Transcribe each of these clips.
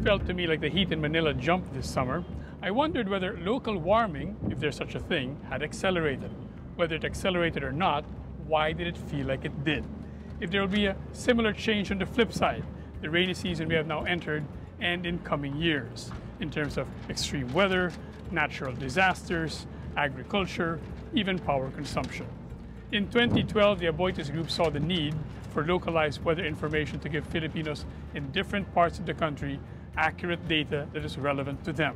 felt to me like the heat in Manila jumped this summer, I wondered whether local warming, if there's such a thing, had accelerated. Whether it accelerated or not, why did it feel like it did? If there will be a similar change on the flip side, the rainy season we have now entered and in coming years, in terms of extreme weather, natural disasters, agriculture, even power consumption. In 2012, the Aboitiz Group saw the need for localized weather information to give Filipinos in different parts of the country accurate data that is relevant to them.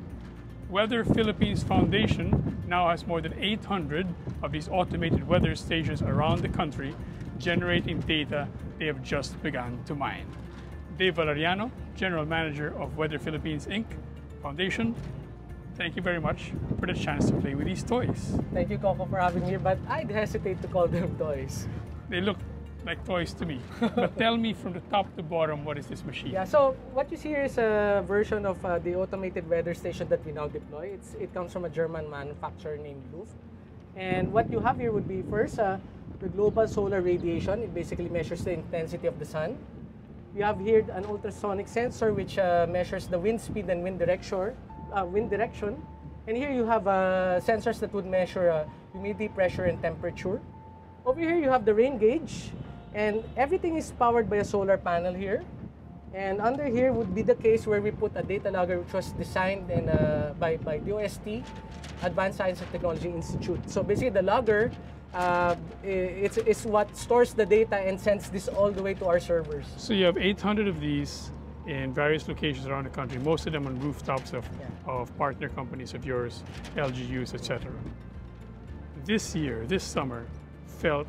Weather Philippines Foundation now has more than 800 of these automated weather stations around the country, generating data they have just begun to mine. Dave Valeriano, General Manager of Weather Philippines Inc. Foundation, thank you very much for the chance to play with these toys. Thank you, Coco, for having me, but I'd hesitate to call them toys. They look like toys to me. But tell me from the top to bottom, what is this machine? Yeah, so what you see here is a version of the automated weather station that we now deploy. It comes from a German manufacturer named Luft. And what you have here would be first the global solar radiation. It basically measures the intensity of the sun. You have here an ultrasonic sensor which measures the wind speed and wind direction. And here you have sensors that would measure humidity, pressure, and temperature. Over here you have the rain gauge, and everything is powered by a solar panel here. And under here would be the case where we put a data logger which was designed and, by DOST, Advanced Science and Technology Institute. So basically the logger it's what stores the data and sends this all the way to our servers. So you have 800 of these in various locations around the country, most of them on rooftops of partner companies of yours, LGUs, etc. This year, this summer, felt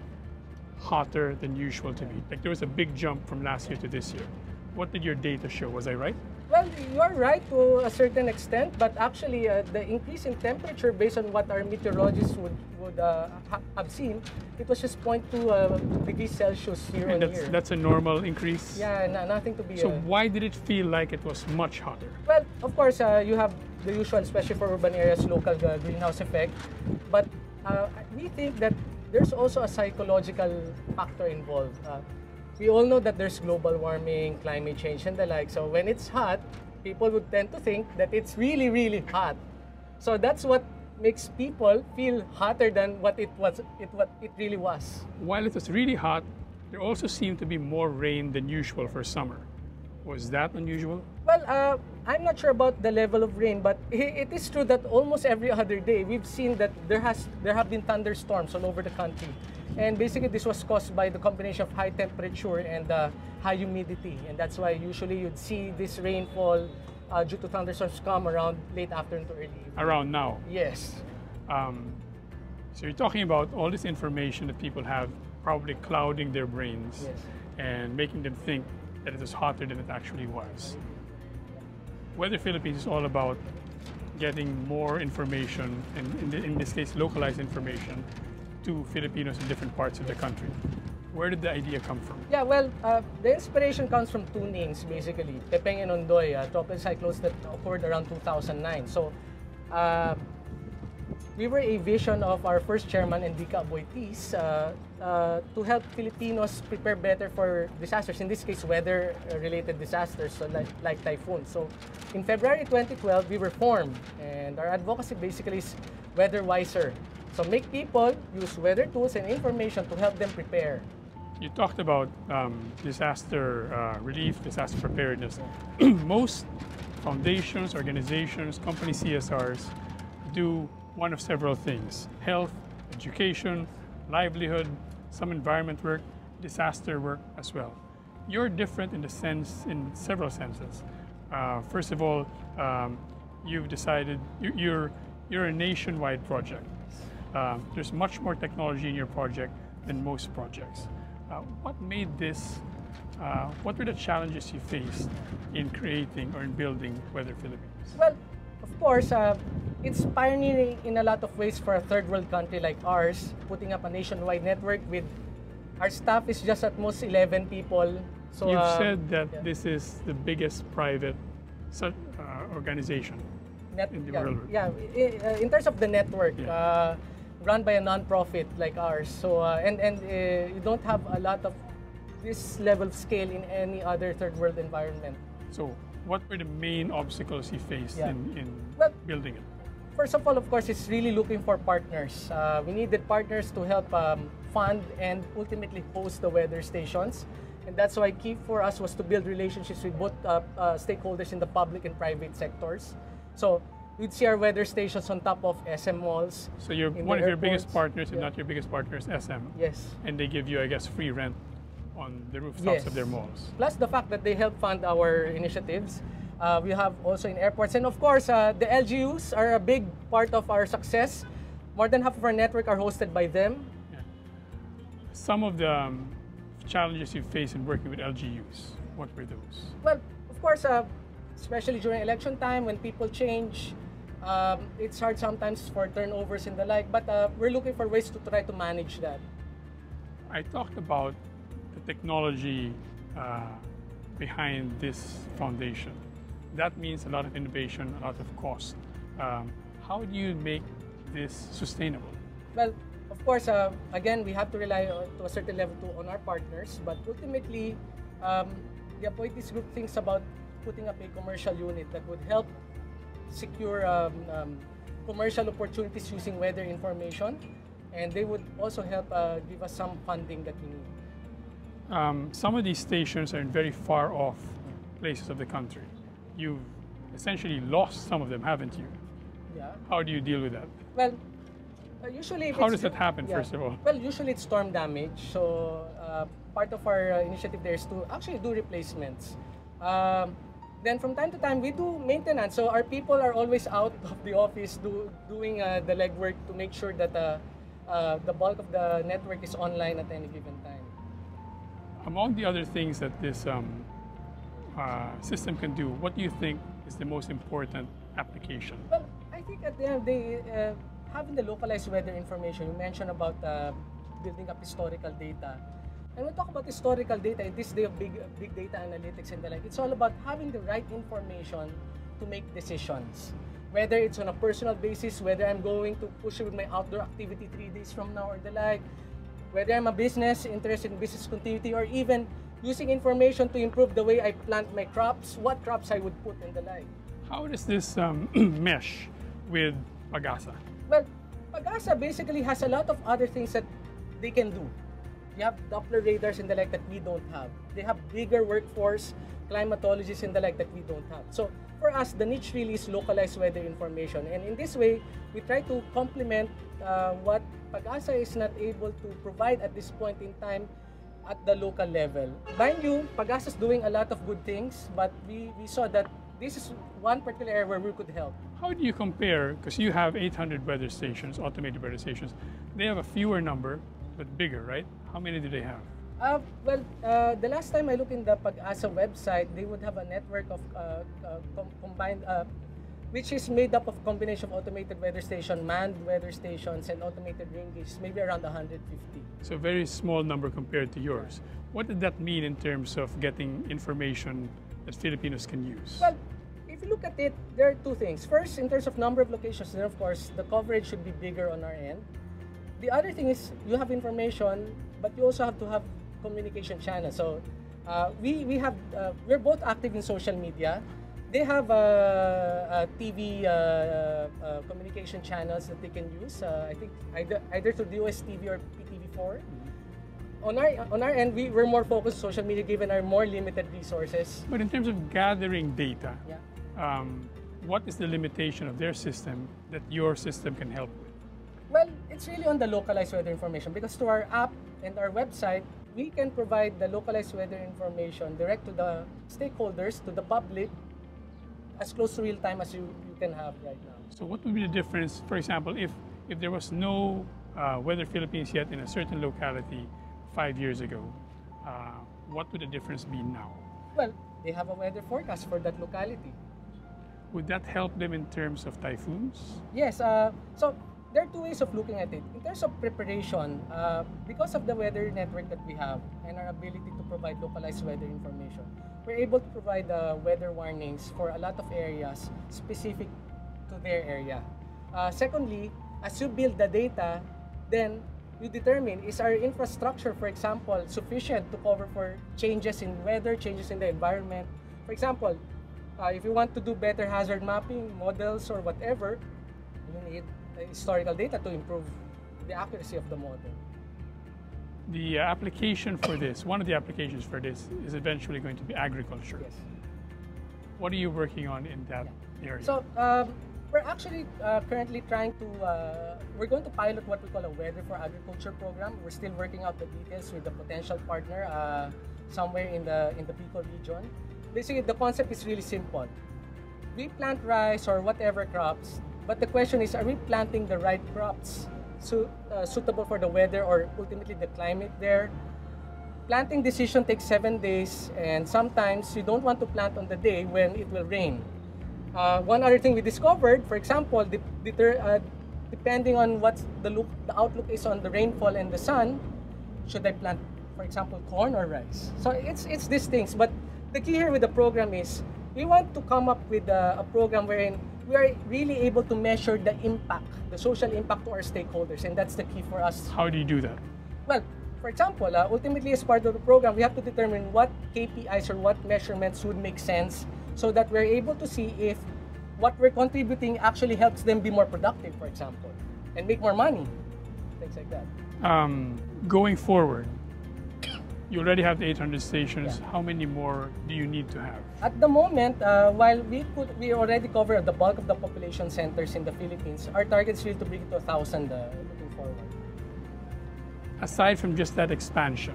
hotter than usual to me. Like there was a big jump from last year to this year. What did your data show? Was I right? Well, you're right to a certain extent, but actually the increase in temperature based on what our meteorologists would have seen, it was just 0.2 degrees Celsius year on year. That's a normal increase? Yeah, nothing to be... So why did it feel like it was much hotter? Well, of course, you have the usual, especially for urban areas, local greenhouse effect. But we think that there's also a psychological factor involved. We all know that there's global warming, climate change, and the like. So when it's hot, people would tend to think that it's really, really hot. So that's what makes people feel hotter than what it really was. While it was really hot, there also seemed to be more rain than usual for summer. Was that unusual? Well, I'm not sure about the level of rain, but it is true that almost every other day we've seen that there have been thunderstorms all over the country. And basically this was caused by the combination of high temperature and high humidity. And that's why usually you'd see this rainfall due to thunderstorms come around late afternoon to early evening. Around now? Yes. So you're talking about all this information that people have probably clouding their brains and making them think that it was hotter than it actually was. Weather Philippines is all about getting more information, and in this case, localized information, to Filipinos in different parts of the country. Where did the idea come from? Yeah, well, the inspiration comes from two names, basically. Pepeng and Ondoy, tropical cyclones that occurred around 2009. So, we were a vision of our first chairman, Enrique Aboitiz, to help Filipinos prepare better for disasters, in this case, weather-related disasters, so like typhoons. So, in February 2012, we were formed, and our advocacy basically is Weather Wiser. So make people use weather tools and information to help them prepare. You talked about disaster relief, disaster preparedness. Most foundations, organizations, company CSRs do one of several things: health, education, livelihood, some environment work, disaster work as well. You're different in several senses. First of all, you've decided you're a nationwide project. There's much more technology in your project than most projects. What made this, what were the challenges you faced in creating or in building Weather Philippines? Well, of course, it's pioneering in a lot of ways for a third world country like ours, putting up a nationwide network with, our staff is just at most 11 people. So, you've said that this is the biggest private organization in the world. Yeah, in terms of the network, run by a non-profit like ours. So you don't have a lot of this level of scale in any other third world environment. So What were the main obstacles you faced Yeah. in Well, building it? first of all, of course, it's really looking for partners. We needed partners to help fund and ultimately host the weather stations. And that's why key for us was to build relationships with both stakeholders in the public and private sectors. So we'd see our weather stations on top of SM malls. So you're in one the of your biggest airports. partners, if Yeah. not your biggest partner, is SM. Yes. And they give you, I guess, free rent on the rooftops of their malls. Plus the fact that they help fund our initiatives. We have also in airports. And of course, the LGUs are a big part of our success. More than half of our network are hosted by them. Some of the challenges you face in working with LGUs, what were those? Well, of course, especially during election time when people change, it's hard sometimes for turnovers and the like, but we're looking for ways to try to manage that. I talked about the technology behind this foundation. That means a lot of innovation, a lot of cost. How do you make this sustainable? Well, of course, again, we have to rely to a certain level on our partners, but ultimately, the appointees group thinks about putting up a commercial unit that would help secure commercial opportunities using weather information, and they would also help give us some funding that we need. Some of these stations are in very far off places of the country. You've essentially lost some of them, haven't you? Yeah. How do you deal with that? Well, usually, if How it's- does that happen, yeah. first of all? Well, usually it's storm damage. So part of our initiative there is to actually do replacements. Then from time to time, we do maintenance. So our people are always out of the office doing the legwork to make sure that the bulk of the network is online at any given time. Among the other things that this system can do, what do you think is the most important application? Well, I think at the end of the day, having the localized weather information, you mentioned about building up historical data. And when we talk about historical data, in this day of big data analytics and the like, it's all about having the right information to make decisions. Whether it's on a personal basis, whether I'm going to push with my outdoor activity 3 days from now or the like, whether I'm a business interested in business continuity, or even using information to improve the way I plant my crops, what crops I would put and the like. How does this mesh with Pagasa? Well, Pagasa basically has a lot of other things that they can do. You have Doppler radars and the like that we don't have. They have bigger workforce, climatologists and the like that we don't have. So for us, the niche really is localized weather information. And in this way, we try to complement what Pagasa is not able to provide at this point in time at the local level. Mind you, Pagasa is doing a lot of good things, but we saw that this is one particular area where we could help. How do you compare, because you have 800 weather stations, automated weather stations. They have a fewer number, but bigger, right? How many do they have? The last time I looked in the Pag-asa website, they would have a network of combined, which is made up of combination of automated weather station, manned weather stations, and automated rain gauges, maybe around 150. So a very small number compared to yours. What did that mean in terms of getting information that Filipinos can use? Well, if you look at it, there are two things. First, in terms of number of locations, then of course, the coverage should be bigger on our end. The other thing is you have information, but you also have to have communication channels. So we're both active in social media. They have TV communication channels that they can use. I think either through the USTV or PTV4. On our end, we're more focused on social media given our more limited resources. But in terms of gathering data, Yeah. what is the limitation of their system that your system can help with? Well, it's really on the localized weather information because to our app and our website, we can provide the localized weather information direct to the stakeholders, to the public, as close to real time as you can have right now. So what would be the difference, for example, if there was no Weather Philippines yet in a certain locality 5 years ago, what would the difference be now? Well, they have a weather forecast for that locality. Would that help them in terms of typhoons? Yes, so there are two ways of looking at it. In terms of preparation, because of the weather network that we have and our ability to provide localized weather information, we're able to provide weather warnings for a lot of areas specific to their area. Secondly, as you build the data, then you determine, is our infrastructure, for example, sufficient to cover for changes in weather, changes in the environment? For example, If you want to do better hazard mapping, models, or whatever, you need historical data to improve the accuracy of the model. The application for this, one of the applications for this is eventually going to be agriculture. Yes. What are you working on in that area? So we're actually currently trying to, we're going to pilot what we call a Weather for Agriculture program. We're still working out the details with a potential partner somewhere in the Bicol region. Basically, the concept is really simple. We plant rice or whatever crops, but the question is, are we planting the right crops suitable for the weather or ultimately the climate there? Planting decision takes 7 days, and sometimes you don't want to plant on the day when it will rain. One other thing we discovered, for example, depending on what the outlook is on the rainfall and the sun, should I plant, for example, corn or rice? So it's these things. But the key here with the program is we want to come up with a program wherein we are really able to measure the impact, the social impact to our stakeholders, and that's the key for us. How do you do that? Well, for example, ultimately as part of the program, we have to determine what KPIs or what measurements would make sense so that we're able to see if what we're contributing actually helps them be more productive, for example, and make more money, things like that. Going forward, you already have the 800 stations. Yeah. How many more do you need to have? At the moment, while we already cover the bulk of the population centers in the Philippines, our target is really to bring it to 1,000 looking forward. Aside from just that expansion,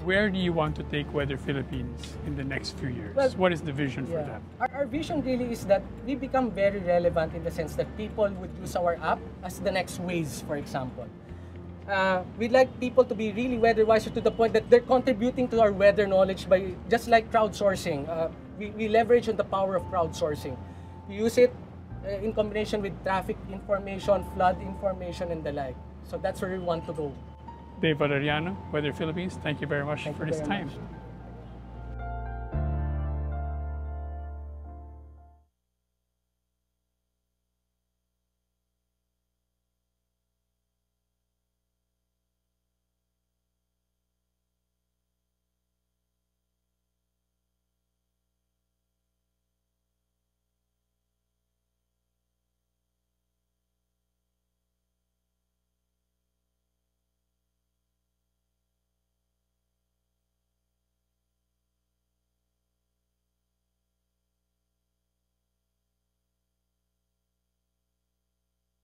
where do you want to take Weather Philippines in the next few years? Well, what is the vision for that? Our vision really is that we become very relevant in the sense that people would use our app as the next Waze, for example. We'd like people to be really weather wiser to the point that they're contributing to our weather knowledge by just like crowdsourcing. We leverage on the power of crowdsourcing. We use it in combination with traffic information, flood information, and the like. So that's where we want to go. Dave Valeriano, Weather Philippines, thank you very much Thank for you this very time. much.